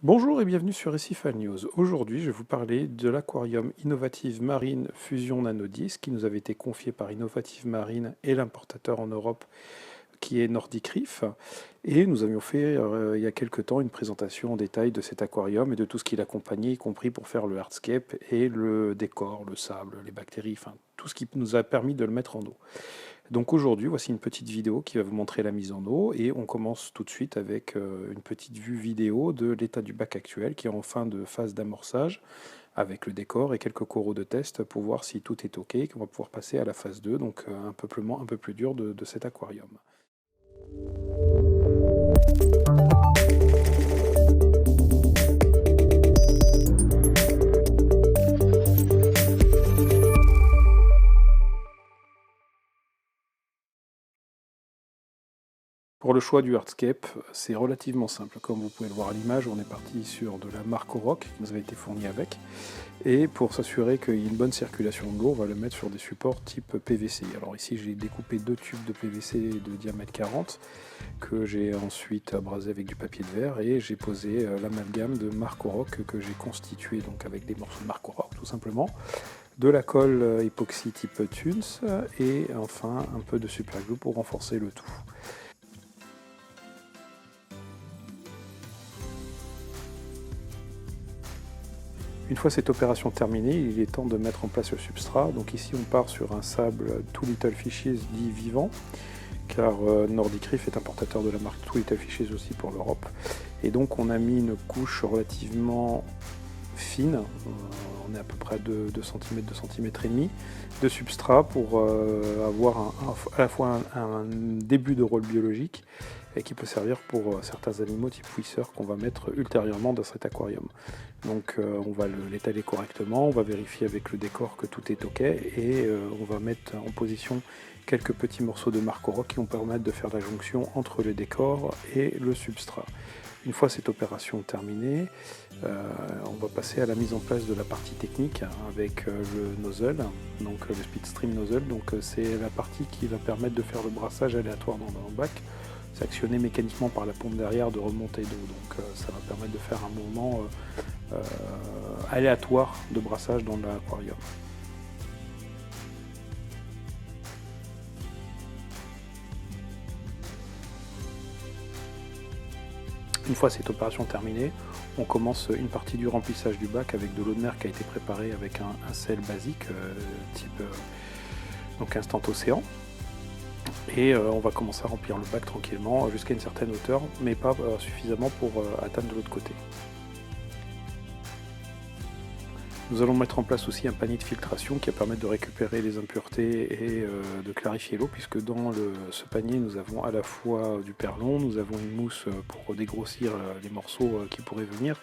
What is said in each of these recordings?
Bonjour et bienvenue sur Récifal News. Aujourd'hui, je vais vous parler de l'aquarium Innovative Marine Fusion Nano 10 qui nous avait été confié par Innovative Marine et l'importateur en Europe qui est Nordic Reef. Et nous avions fait il y a quelque temps une présentation en détail de cet aquarium et de tout ce qui l'accompagnait, y compris pour faire le hardscape et le décor, le sable, les bactéries, enfin tout ce qui nous a permis de le mettre en eau. Donc aujourd'hui, voici une petite vidéo qui va vous montrer la mise en eau et on commence tout de suite avec une petite vue vidéo de l'état du bac actuel qui est en fin de phase d'amorçage avec le décor et quelques coraux de test pour voir si tout est OK et qu'on va pouvoir passer à la phase 2, donc un peuplement un peu plus dur de cet aquarium. Pour le choix du hardscape, c'est relativement simple. Comme vous pouvez le voir à l'image, on est parti sur de la marque Rock qui nous avait été fournie avec. Et pour s'assurer qu'il y ait une bonne circulation de l'eau, on va le mettre sur des supports type PVC. Alors ici, j'ai découpé deux tubes de PVC de diamètre 40 que j'ai ensuite abrasé avec du papier de verre et j'ai posé l'amalgame de Marco Rock que j'ai constitué donc avec des morceaux de Marco Rock tout simplement, de la colle époxy type Tunes et enfin un peu de superglue pour renforcer le tout. Une fois cette opération terminée, il est temps de mettre en place le substrat. Donc ici on part sur un sable Too Little Fishes dit vivant, car Nordic Reef est importateur de la marque Too Little Fishes aussi pour l'Europe. Et donc on a mis une couche relativement fine, on est à peu près à 2 cm, 2 cm et demi de substrat pour avoir à la fois un début de rôle biologique et qui peut servir pour certains animaux type fouisseurs qu'on va mettre ultérieurement dans cet aquarium. Donc on va l'étaler correctement, on va vérifier avec le décor que tout est OK et on va mettre en position quelques petits morceaux de Marco Rock qui vont permettre de faire la jonction entre le décor et le substrat. Une fois cette opération terminée, on va passer à la mise en place de la partie technique avec le nozzle, donc le speedstream nozzle. Donc c'est la partie qui va permettre de faire le brassage aléatoire dans le bac. C'est actionné mécaniquement par la pompe derrière de remontée d'eau. Donc ça va permettre de faire un mouvement aléatoire de brassage dans l'aquarium. Une fois cette opération terminée, on commence une partie du remplissage du bac avec de l'eau de mer qui a été préparée avec un sel basique type donc instant océan. Et on va commencer à remplir le bac tranquillement jusqu'à une certaine hauteur, mais pas suffisamment pour atteindre de l'autre côté. Nous allons mettre en place aussi un panier de filtration qui va permettre de récupérer les impuretés et de clarifier l'eau, puisque dans ce panier nous avons à la fois du perlon, nous avons une mousse pour dégrossir les morceaux qui pourraient venir,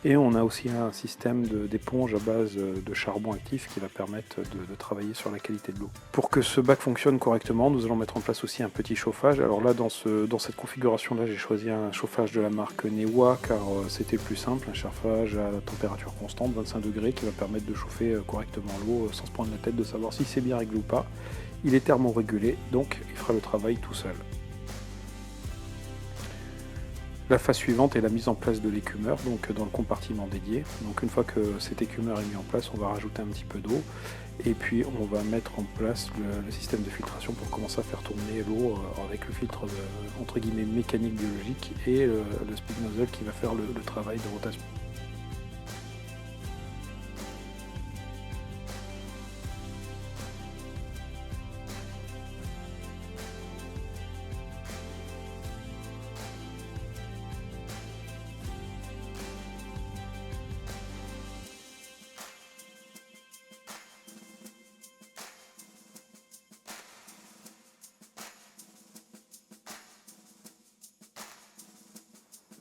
et on a aussi un système d'éponge à base de charbon actif qui va permettre de travailler sur la qualité de l'eau. Pour que ce bac fonctionne correctement, nous allons mettre en place aussi un petit chauffage. Alors là, dans cette configuration-là, j'ai choisi un chauffage de la marque Newa car c'était le plus simple, un chauffage à température constante, 25 degrés, qui va permettre de chauffer correctement l'eau sans se prendre la tête de savoir si c'est bien réglé ou pas. Il est thermorégulé, donc il fera le travail tout seul. La phase suivante est la mise en place de l'écumeur, donc dans le compartiment dédié. Donc une fois que cet écumeur est mis en place, on va rajouter un petit peu d'eau et puis on va mettre en place le système de filtration pour commencer à faire tourner l'eau avec le filtre entre guillemets mécanique biologique et le speed nozzle qui va faire le travail de rotation.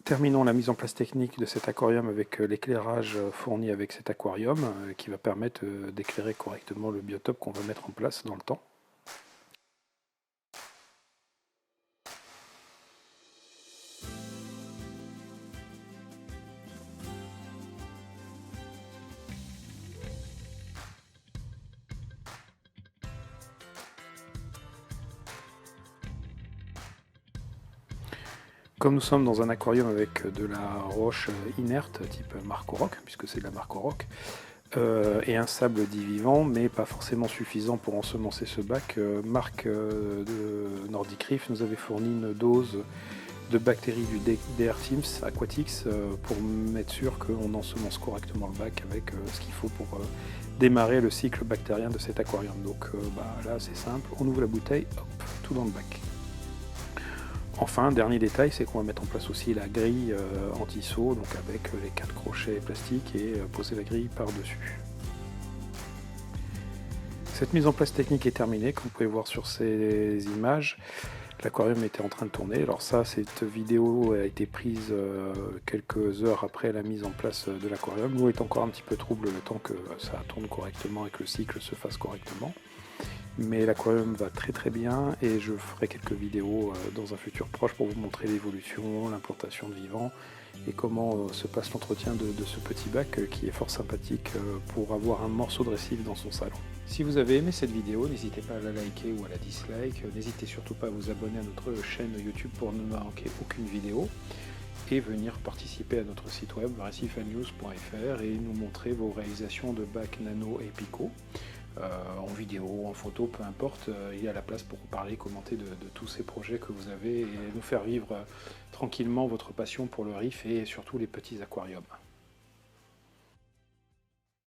Terminons la mise en place technique de cet aquarium avec l'éclairage fourni avec cet aquarium qui va permettre d'éclairer correctement le biotope qu'on va mettre en place dans le temps. Comme nous sommes dans un aquarium avec de la roche inerte, type Marco Rock, puisque c'est de la Marco Rock, et un sable dit vivant, mais pas forcément suffisant pour ensemencer ce bac, Marc de Nordic Reef nous avait fourni une dose de bactéries du DR Teams Aquatics pour être sûr qu'on ensemence correctement le bac avec ce qu'il faut pour démarrer le cycle bactérien de cet aquarium. Donc là c'est simple, on ouvre la bouteille, hop, tout dans le bac. Enfin, dernier détail, c'est qu'on va mettre en place aussi la grille anti-saut, donc avec les 4 crochets plastiques et poser la grille par-dessus. Cette mise en place technique est terminée, comme vous pouvez voir sur ces images. L'aquarium était en train de tourner. Alors ça, cette vidéo a été prise quelques heures après la mise en place de l'aquarium. L'eau est encore un petit peu trouble le temps que ça tourne correctement et que le cycle se fasse correctement. Mais l'aquarium va très très bien et je ferai quelques vidéos dans un futur proche pour vous montrer l'évolution, l'implantation de vivants et comment se passe l'entretien de ce petit bac qui est fort sympathique pour avoir un morceau de récif dans son salon. Si vous avez aimé cette vidéo, n'hésitez pas à la liker ou à la dislike, n'hésitez surtout pas à vous abonner à notre chaîne YouTube pour ne manquer aucune vidéo et venir participer à notre site web recifannews.fr et nous montrer vos réalisations de bacs nano et pico. En vidéo, en photo, peu importe, il y a la place pour parler, commenter de tous ces projets que vous avez et nous faire vivre tranquillement votre passion pour le reef et surtout les petits aquariums.